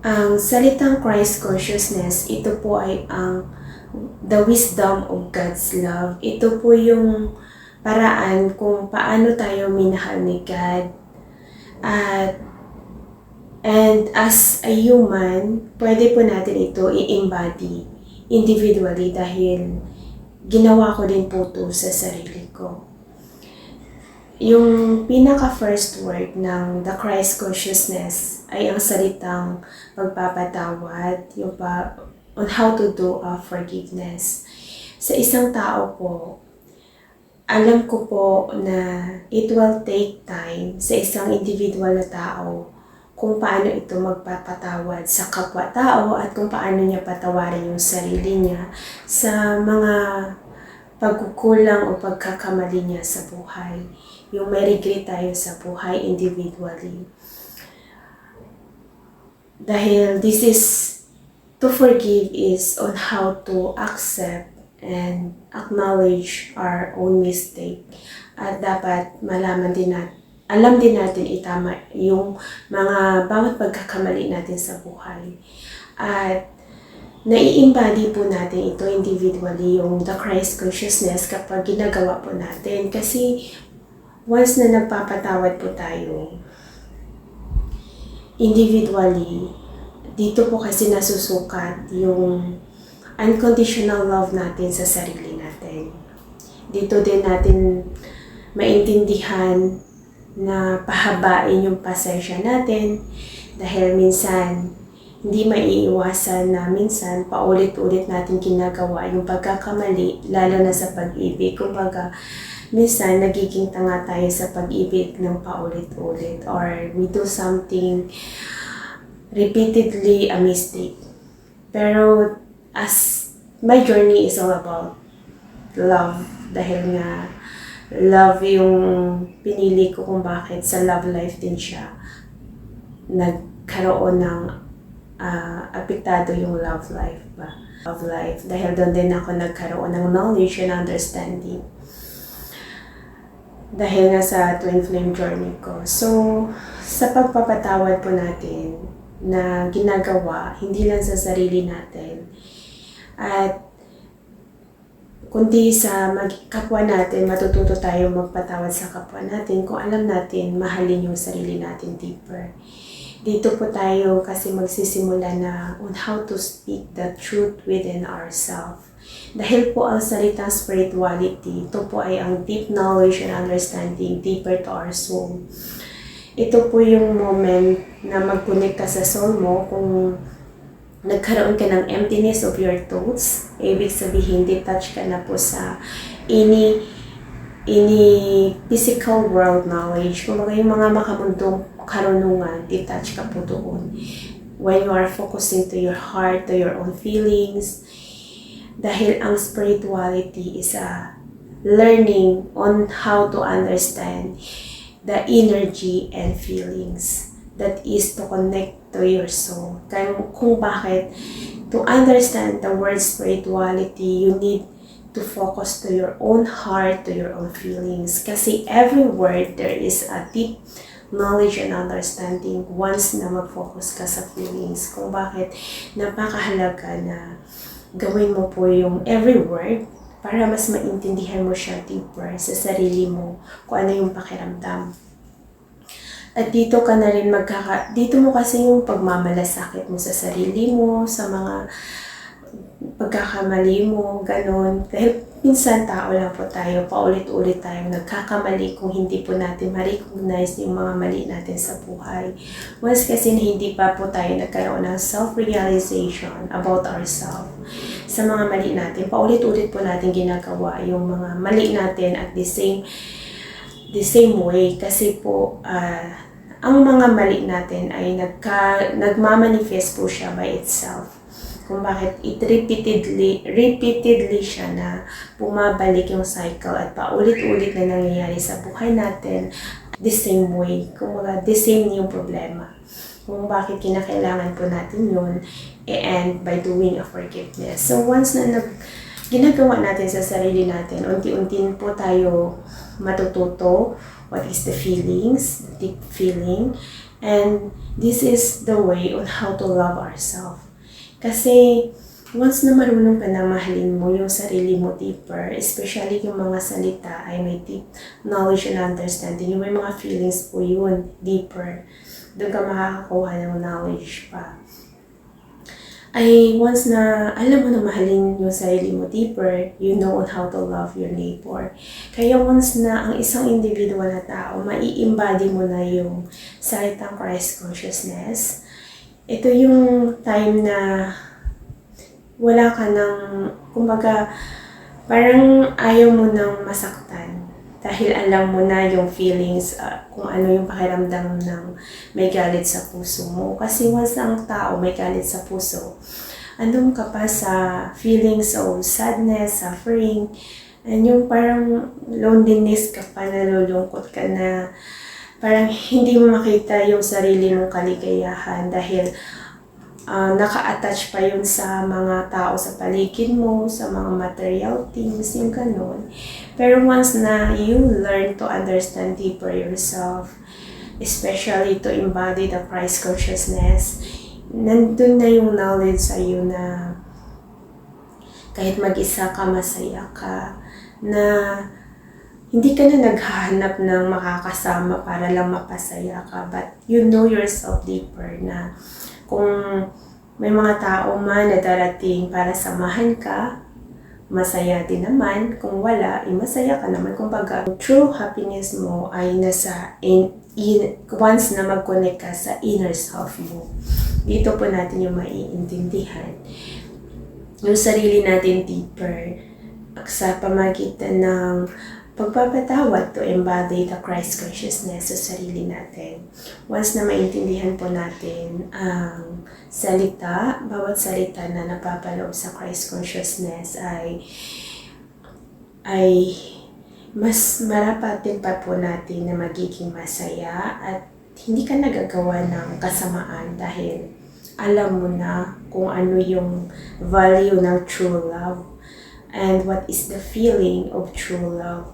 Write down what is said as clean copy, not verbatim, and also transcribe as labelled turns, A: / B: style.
A: Ang salitang Christ consciousness, ito po ay ang the wisdom of God's love. Ito po yung paraan kung paano tayo minahal ni God. And as a human, pwede po natin ito i-embody individually dahil ginawa ko din po ito sa sarili ko. Yung pinaka-first word ng the Christ consciousness ay ang salitang pagpapatawad, on how to do forgiveness. Sa isang tao po, alam ko po na it will take time sa isang individual na tao kung paano ito magpapatawad sa kapwa-tao at kung paano niya patawarin yung sarili niya sa mga pagkukulang o pagkakamali niya sa buhay. Yung may regret tayo sa buhay individually. Dahil to forgive is on how to accept and acknowledge our own mistake. At dapat alam din natin itama yung mga bawat pagkakamali natin sa buhay. At nai-embody po natin ito individually, yung the Christ consciousness kapag ginagawa po natin. Kasi once na nagpapatawad po tayo individually, dito po kasi nasusukat yung unconditional love natin sa sarili natin. Dito din natin maintindihan na pahabain yung pasensya natin dahil minsan hindi maiiwasan na minsan paulit-ulit natin ginagawa yung pagkakamali, lalo na sa pag-ibig. Kumbaga, minsan nagiging tanga tayo sa pag-ibig ng paulit-ulit or we do something repeatedly a mistake. Pero as my journey is all about love dahil nga love yung pinili ko kung bakit sa love life din siya nagkaroon ng apektado yung love life ba? Love life. Dahil doon din ako nagkaroon ng knowledge and understanding. Dahil nga sa twin flame journey ko. So, sa pagpapatawad po natin na ginagawa, hindi lang sa sarili natin, at kundi sa kapwa natin, matututo tayo magpatawad sa kapwa natin kung alam natin, mahalin yung sarili natin deeper. Dito po tayo kasi magsisimula na on how to speak the truth within ourselves. Dahil po ang salitang spirituality, ito po ay ang deep knowledge and understanding deeper to our soul. Ito po yung moment na mag-connect ka sa soul mo kung nagkaroon ka ng emptiness of your thoughts. Ibig sabihin, detach ka na po sa any physical world knowledge. Kung yung mga makamundong karunungan, detach ka po doon. When you are focusing to your heart, to your own feelings, dahil ang spirituality is a learning on how to understand the energy and feelings that is to connect to your soul. Kaya kung bakit to understand the word spirituality, you need to focus to your own heart, to your own feelings. Kasi every word, there is a deep knowledge and understanding once na mag-focus ka sa feelings. Kung bakit napakahalaga na gawin mo po yung every word para mas maintindihan mo siya deeper sa sarili mo kung ano yung pakiramdam. At dito ka na rin dito mo kasi yung pagmamalasakit mo sa sarili mo, sa mga pagkakamali mo, ganun. Dahil minsan tao lang po tayo, paulit-ulit tayong nagkakamali kung hindi po natin ma-recognize yung mga mali natin sa buhay. Once kasi na hindi pa po tayo nagkaroon ng self-realization about ourselves, sa mga mali natin, paulit-ulit po natin ginagawa yung mga mali natin at the same way. Kasi po, ang mga mali natin ay nagmamanifest po siya by itself. Kung bakit repeatedly siya na bumabalik yung cycle at paulit-ulit na nangyayari sa buhay natin the same way. Kung the same yung problema. Kung bakit kinakailangan po natin yun i-end by doing a forgiveness. So once na ginagawa natin sa sarili natin, unti-unti po tayo matututo what is the feelings, the deep feeling, And this is the way on how to love ourselves. Kasi once na marunong ka na mahalin mo yung sarili mo deeper, especially yung mga salita ay may deep knowledge and understanding, yung may mga feelings po yun deeper, doon ka makakakuha ng knowledge pa. Ay once na alam mo na mahalin yung sarili mo deeper, you know on how to love your neighbor. Kaya once na ang isang individual na tao, mai-embody mo na yung salitang Christ consciousness, ito yung time na wala ka ng, kumbaga, parang ayaw mo nang masaktan. Dahil alam mo na yung feelings, kung ano yung pakiramdam ng may galit sa puso mo. Kasi once ang tao may galit sa puso, andun ka pa sa feelings of sadness, suffering, and yung parang loneliness ka pa, nalulungkot ka na, parang hindi mo makita yung sarili mong kaligayahan dahil naka-attach pa yun sa mga tao sa paligid mo, sa mga material things, yung ganun. Pero once na you learn to understand deeper yourself, especially to embody the Christ consciousness, nandun na yung knowledge sa iyo na kahit mag-isa ka, masaya ka, na hindi ka na naghahanap ng makakasama para lang mapasaya ka, but you know yourself deeper na kung may mga tao man na darating para samahan ka, masaya din naman. Kung wala, masaya ka naman. Kumbaga, true happiness mo ay nasa once na mag-connect ka sa inner self mo. Dito po natin yung maiintindihan yung sarili natin deeper sa pamagitan ng pagpapatawad to embody the Christ consciousness sa sarili natin. Once na maintindihan po natin ang salita, bawat salita na napapaloob sa Christ consciousness ay mas marapatin pa po natin na magiging masaya at hindi ka nagagawa ng kasamaan dahil alam mo na kung ano yung value ng true love and what is the feeling of true love.